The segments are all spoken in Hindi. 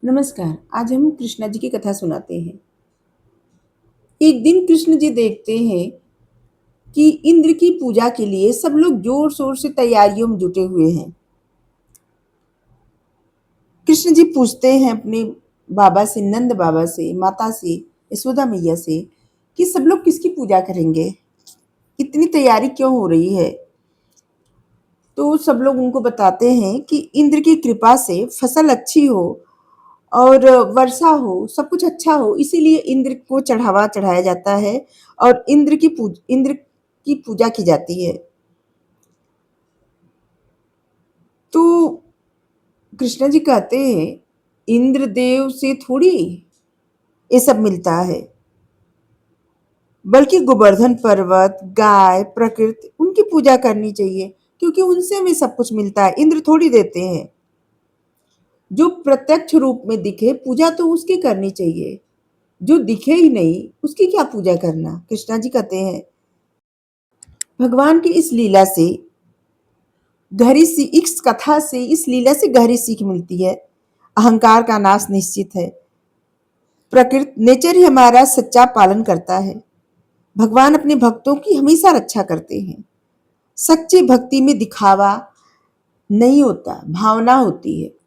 नमस्कार। आज हम कृष्णा जी की कथा सुनाते हैं। एक दिन कृष्ण जी देखते हैं कि इंद्र की पूजा के लिए सब लोग जोर शोर से तैयारियों में जुटे हुए हैं। कृष्ण जी पूछते हैं अपने बाबा से, नंद बाबा से, माता से, यशोदा मैया से कि सब लोग किसकी पूजा करेंगे, इतनी तैयारी क्यों हो रही है। तो सब लोग उनको बताते हैं कि इंद्र की कृपा से फसल अच्छी हो और वर्षा हो, सब कुछ अच्छा हो, इसीलिए इंद्र को चढ़ावा चढ़ाया जाता है और इंद्र की पूजा की जाती है। तो कृष्णा जी कहते हैं, इंद्रदेव से थोड़ी ये सब मिलता है, बल्कि गोवर्धन पर्वत, गाय, प्रकृति, उनकी पूजा करनी चाहिए, क्योंकि उनसे हमें सब कुछ मिलता है, इंद्र थोड़ी देते हैं। जो प्रत्यक्ष रूप में दिखे पूजा तो उसकी करनी चाहिए, जो दिखे ही नहीं उसकी क्या पूजा करना। कृष्णा जी कहते हैं, भगवान की इस लीला से इस कथा से, इस लीला से गहरी सीख मिलती है। अहंकार का नाश निश्चित है। प्रकृति, नेचर ही हमारा सच्चा पालन करता है। भगवान अपने भक्तों की हमेशा रक्षा करते हैं। सच्ची भक्ति में दिखावा नहीं होता, भावना होती है।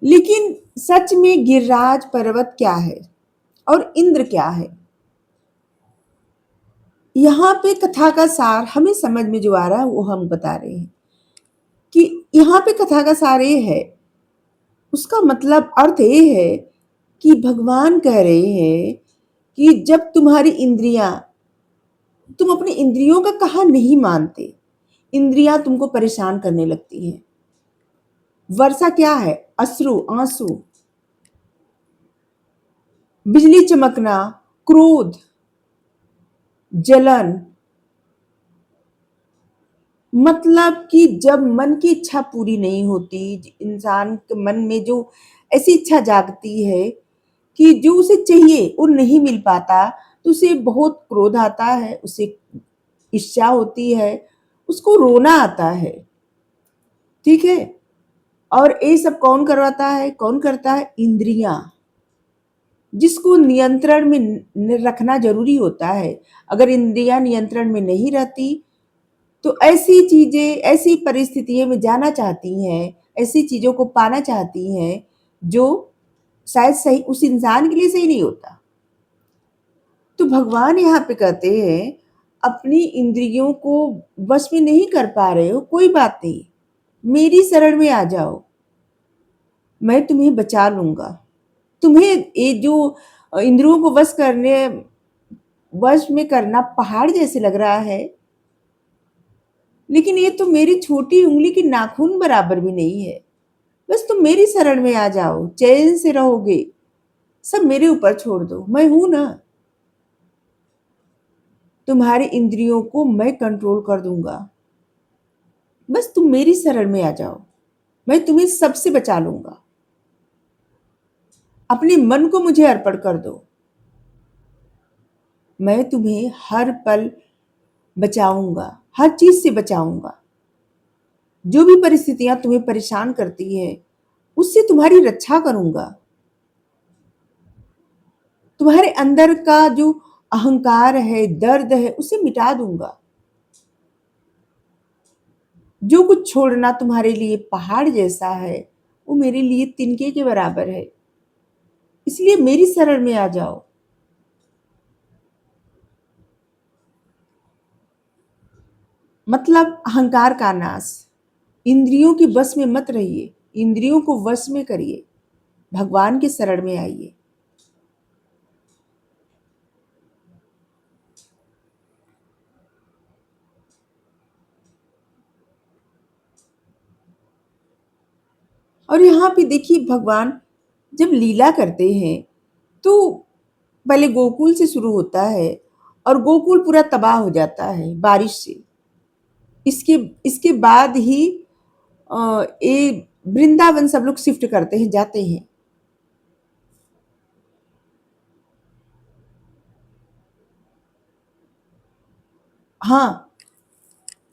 लेकिन सच में गिरिराज पर्वत क्या है और इंद्र क्या है, यहाँ पे कथा का सार हमें समझ में जो आ रहा है वो हम बता रहे हैं कि यहाँ पे कथा का सार ये है, उसका मतलब अर्थ ये है कि भगवान कह रहे हैं कि जब तुम्हारी इंद्रियां, तुम अपनी इंद्रियों का कहा नहीं मानते, इंद्रियां तुमको परेशान करने लगती हैं। वर्षा क्या है? अश्रु, आंसू, बिजली चमकना, क्रोध, जलन। मतलब कि जब मन की इच्छा पूरी नहीं होती, इंसान के मन में जो ऐसी इच्छा जागती है कि जो उसे चाहिए वो नहीं मिल पाता, तो उसे बहुत क्रोध आता है, उसे ईर्ष्या होती है, उसको रोना आता है। ठीक है। और ये सब कौन करवाता है, कौन करता है? इंद्रियां, जिसको नियंत्रण में रखना जरूरी होता है। अगर इंद्रियां नियंत्रण में नहीं रहती तो ऐसी चीजें, ऐसी परिस्थितियों में जाना चाहती हैं, ऐसी चीजों को पाना चाहती हैं जो शायद सही उस इंसान के लिए सही नहीं होता। तो भगवान यहाँ पे कहते हैं, अपनी इंद्रियों को वश में नहीं कर पा रहे हो, कोई बात नहीं, मेरी शरण में आ जाओ, मैं तुम्हें बचा लूंगा। तुम्हें ये जो इंद्रियों को वश में करना पहाड़ जैसे लग रहा है, लेकिन ये तो मेरी छोटी उंगली की नाखून बराबर भी नहीं है। बस तुम मेरी शरण में आ जाओ, चैन से रहोगे, सब मेरे ऊपर छोड़ दो, मैं हूं ना, तुम्हारी इंद्रियों को मैं कंट्रोल कर दूंगा। बस तुम मेरी शरण में आ जाओ, मैं तुम्हें सबसे बचा लूंगा। अपने मन को मुझे अर्पण कर दो, मैं तुम्हें हर पल बचाऊंगा, हर चीज से बचाऊंगा। जो भी परिस्थितियां तुम्हें परेशान करती है उससे तुम्हारी रक्षा करूंगा। तुम्हारे अंदर का जो अहंकार है, दर्द है, उसे मिटा दूंगा। जो कुछ छोड़ना तुम्हारे लिए पहाड़ जैसा है वो मेरे लिए तिनके के बराबर है, इसलिए मेरी शरण में आ जाओ। मतलब अहंकार का नाश। इंद्रियों की बस में मत रहिए, इंद्रियों को वश में करिए, भगवान की शरण में आइए। और यहाँ पे देखिए, भगवान जब लीला करते हैं तो पहले गोकुल से शुरू होता है और गोकुल पूरा तबाह हो जाता है बारिश से। इसके इसके बाद ही ये वृंदावन सब लोग शिफ्ट करते हैं, जाते हैं। हाँ,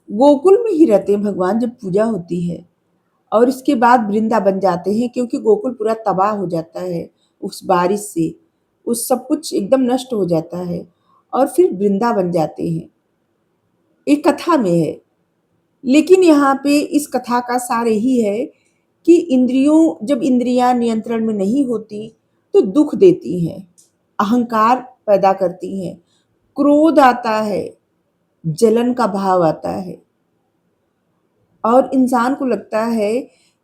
गोकुल में ही रहते हैं भगवान जब पूजा होती है। और इसके बाद वृंदा बन जाते हैं, क्योंकि गोकुल पूरा तबाह हो जाता है उस बारिश से, उस सब कुछ एकदम नष्ट हो जाता है और फिर वृंदा बन जाते हैं। एक कथा में है, लेकिन यहाँ पे इस कथा का सार यही है कि जब इंद्रियां नियंत्रण में नहीं होती तो दुख देती हैं, अहंकार पैदा करती हैं, क्रोध आता है, जलन का भाव आता है और इंसान को लगता है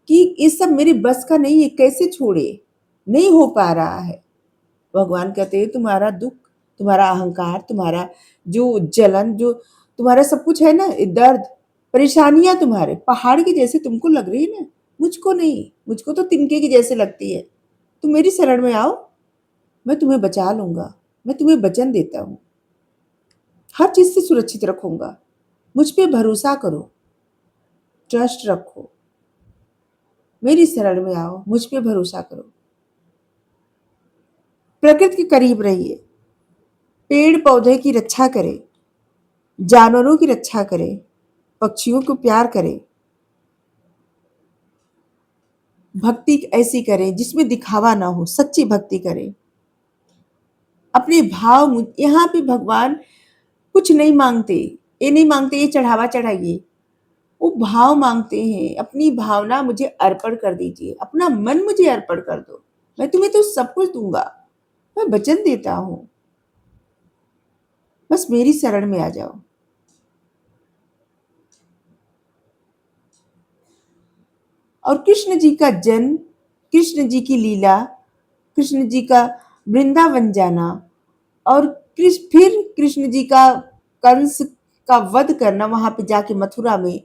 कि ये सब मेरे बस का नहीं है, कैसे छोड़े, नहीं हो पा रहा है। भगवान कहते हैं तुम्हारा दुख, तुम्हारा अहंकार, तुम्हारा जो जलन, जो तुम्हारा सब कुछ है ना, ये दर्द, परेशानियां तुम्हारे पहाड़ की जैसे तुमको लग रही है ना, मुझको नहीं, मुझको तो तिनके की जैसे लगती है। तुम मेरी शरण में आओ, मैं तुम्हें बचा लूंगा, मैं तुम्हें वचन देता हूँ, हर चीज से सुरक्षित रखूंगा, मुझ पे भरोसा करो, ट्रस्ट रखो, मेरी शरण में आओ, मुझ पे भरोसा करो, प्रकृति के करीब रहिए, पेड़ पौधे की रक्षा करें, जानवरों की रक्षा करें, पक्षियों को प्यार करें, भक्ति ऐसी करें जिसमें दिखावा ना हो, सच्ची भक्ति करें, अपने भाव। यहाँ पे भगवान कुछ नहीं मांगते, ये नहीं मांगते ये चढ़ावा चढ़ाइए, वो भाव मांगते हैं, अपनी भावना मुझे अर्पण कर दीजिए, अपना मन मुझे अर्पण कर दो, मैं तुम्हें तो सब कुछ दूंगा, मैं वचन देता हूं, बस मेरी शरण में आ जाओ। और कृष्ण जी का जन्म, कृष्ण जी की लीला, कृष्ण जी का वृंदावन जाना और फिर कृष्ण जी का कंस का वध करना वहां पे जाके मथुरा में,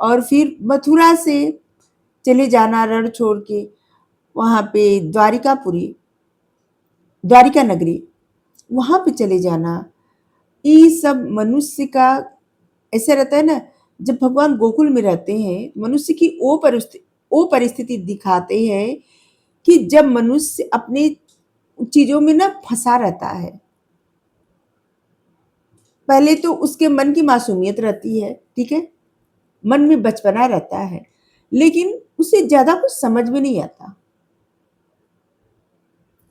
और फिर मथुरा से चले जाना रण छोड़ के वहां पे द्वारिकापुरी, द्वारिका नगरी, वहां पे चले जाना, ये सब मनुष्य का ऐसा रहता है ना। जब भगवान गोकुल में रहते हैं, मनुष्य की वो परिस्थिति दिखाते हैं कि जब मनुष्य अपने चीजों में ना फंसा रहता है। पहले तो उसके मन की मासूमियत रहती है, ठीक है, मन में बचपना रहता है, लेकिन उसे ज्यादा कुछ समझ में नहीं आता,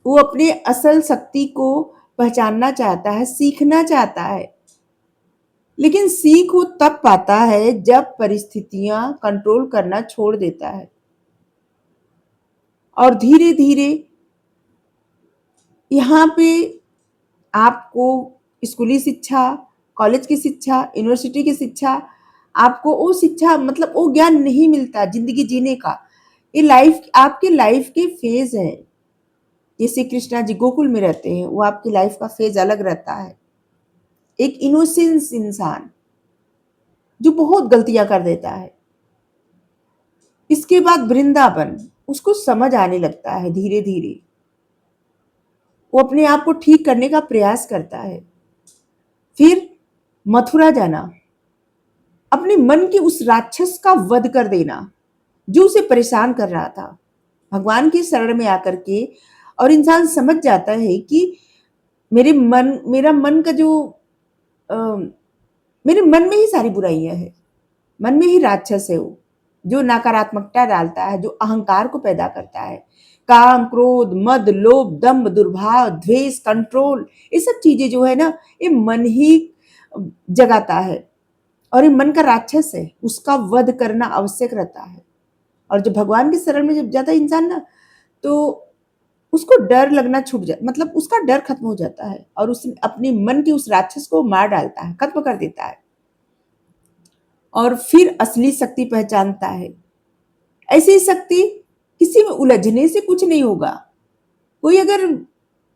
वो अपने असल शक्ति को पहचानना चाहता है, सीखना चाहता है, लेकिन सीख वो तब पाता है जब परिस्थितियां कंट्रोल करना छोड़ देता है और धीरे धीरे यहाँ पे आपको स्कूली शिक्षा, कॉलेज की शिक्षा, यूनिवर्सिटी की शिक्षा, आपको वो शिक्षा मतलब वो ज्ञान नहीं मिलता जिंदगी जीने का। ये लाइफ आपके लाइफ के फेज है। जैसे कृष्णा जी गोकुल में रहते हैं, वो आपकी लाइफ का फेज अलग रहता है। एक इनोसेंस इंसान जो बहुत गलतियां कर देता है, इसके बाद वृंदावन, उसको समझ आने लगता है, धीरे धीरे वो अपने आप को ठीक करने का प्रयास करता है। फिर मथुरा जाना, अपने मन के उस राक्षस का वध कर देना जो उसे परेशान कर रहा था, भगवान की शरण में आकर के। और इंसान समझ जाता है कि मेरा मन का जो अ, मेरे मन में ही सारी बुराइयां हैं, मन में ही राक्षस है वो, जो नकारात्मकता डालता है, जो अहंकार को पैदा करता है, काम, क्रोध, मद, लोभ, दंभ, दुर्भाव, द्वेष, कंट्रोल, ये सब चीजें जो है ना, ये मन ही जगाता है और ये मन का राक्षस है, उसका वध करना आवश्यक रहता है। और जब भगवान की शरण में जब जाता है इंसान ना, तो उसको डर लगना छूट जाता, मतलब उसका डर खत्म हो जाता है और उस अपने मन के उस राक्षस को मार डालता है, खत्म कर देता है और फिर असली शक्ति पहचानता है। ऐसी शक्ति किसी में उलझने से कुछ नहीं होगा। कोई अगर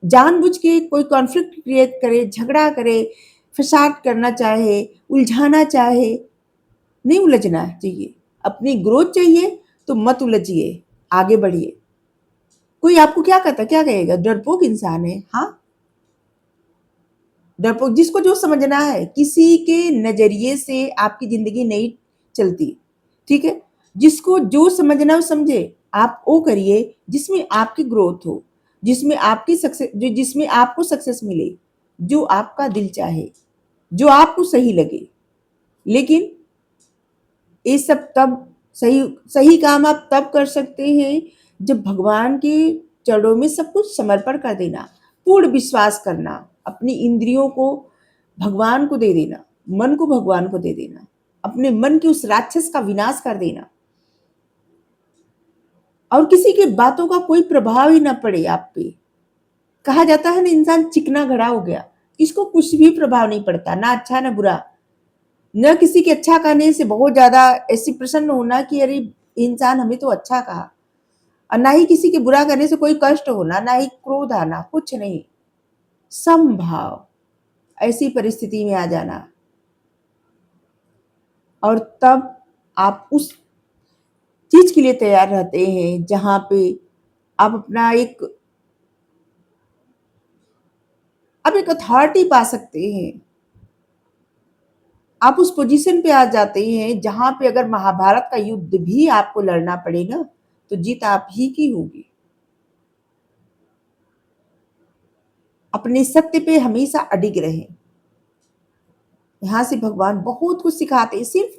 जानबूझ के कोई कॉन्फ्लिक्ट क्रिएट करे, झगड़ा करे, फसाद करना चाहे, उलझाना चाहे, नहीं उलझना चाहिए। अपनी ग्रोथ चाहिए तो मत उलझिए, आगे बढ़िए। कोई आपको क्या कहता, क्या कहेगा, डरपोक इंसान है, हाँ, डरपोक। जिसको जो समझना है, किसी के नजरिए से आपकी जिंदगी नहीं चलती, ठीक है, जिसको जो समझना हो समझे, आप वो करिए जिसमें आपकी ग्रोथ हो, जिसमें आपकी सक्सेस, जिसमें आपको सक्सेस मिले, जो आपका दिल चाहे, जो आपको सही लगे। लेकिन ये सब तब सही सही काम आप तब कर सकते हैं जब भगवान के चरणों में सब कुछ समर्पण कर देना, पूर्ण विश्वास करना, अपनी इंद्रियों को भगवान को दे देना, मन को भगवान को दे देना, अपने मन के उस राक्षस का विनाश कर देना और किसी की बातों का कोई प्रभाव ही ना पड़े आप पे। कहा जाता है ना, इंसान चिकना घड़ा हो गया, इसको कुछ भी प्रभाव नहीं पड़ता, ना अच्छा ना बुरा। न किसी के अच्छा कहने से बहुत ज्यादा ऐसी प्रसन्न होना कि अरे इंसान हमें तो अच्छा कहा, और ना ही किसी के बुरा करने से कोई कष्ट होना, ना ही क्रोध आना, कुछ नहीं। समभाव, ऐसी परिस्थिति में आ जाना और तब आप उस चीज के लिए तैयार रहते हैं जहां पे आप अपना एक अथॉरिटी पा सकते हैं। आप उस पोजीशन पे आ जाते हैं जहां पे अगर महाभारत का युद्ध भी आपको लड़ना पड़ेगा तो जीत आप ही की होगी। अपने सत्य पे हमेशा अडिग रहें। यहाँ से भगवान बहुत कुछ सिखाते हैं। सिर्फ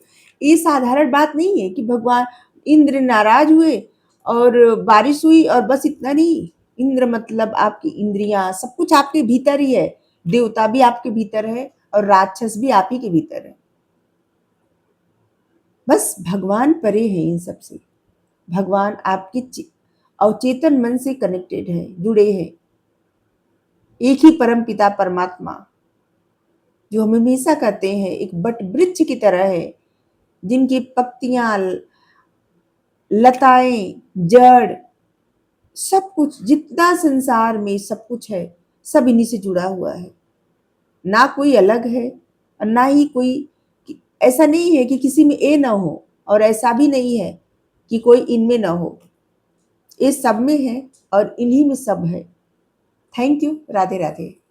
ये साधारण बात नहीं है कि भगवान इंद्र नाराज हुए और बारिश हुई और बस इतना नहीं। इंद्र मतलब आपकी इंद्रियां, सब कुछ आपके भीतर ही है। देवता भी आपके भीतर है और राक्षस भी आप ही के भीतर है। बस भगवान परे है इन सब से। भगवान आपके अवचेतन मन से कनेक्टेड है, जुड़े हैं। एक ही परम पिता परमात्मा जो हम हमेशा कहते हैं एक बट वृक्ष की तरह है, जिनकी पत्तियां, लताएं, जड़, सब कुछ जितना संसार में सब कुछ है, सब इन्हीं से जुड़ा हुआ है। ना कोई अलग है और ना ही कोई, ऐसा नहीं है कि किसी में ए ना हो और ऐसा भी नहीं है कि कोई इनमें ना हो। ये सब में है और इन्हीं में सब है। Thank you. राधे राधे।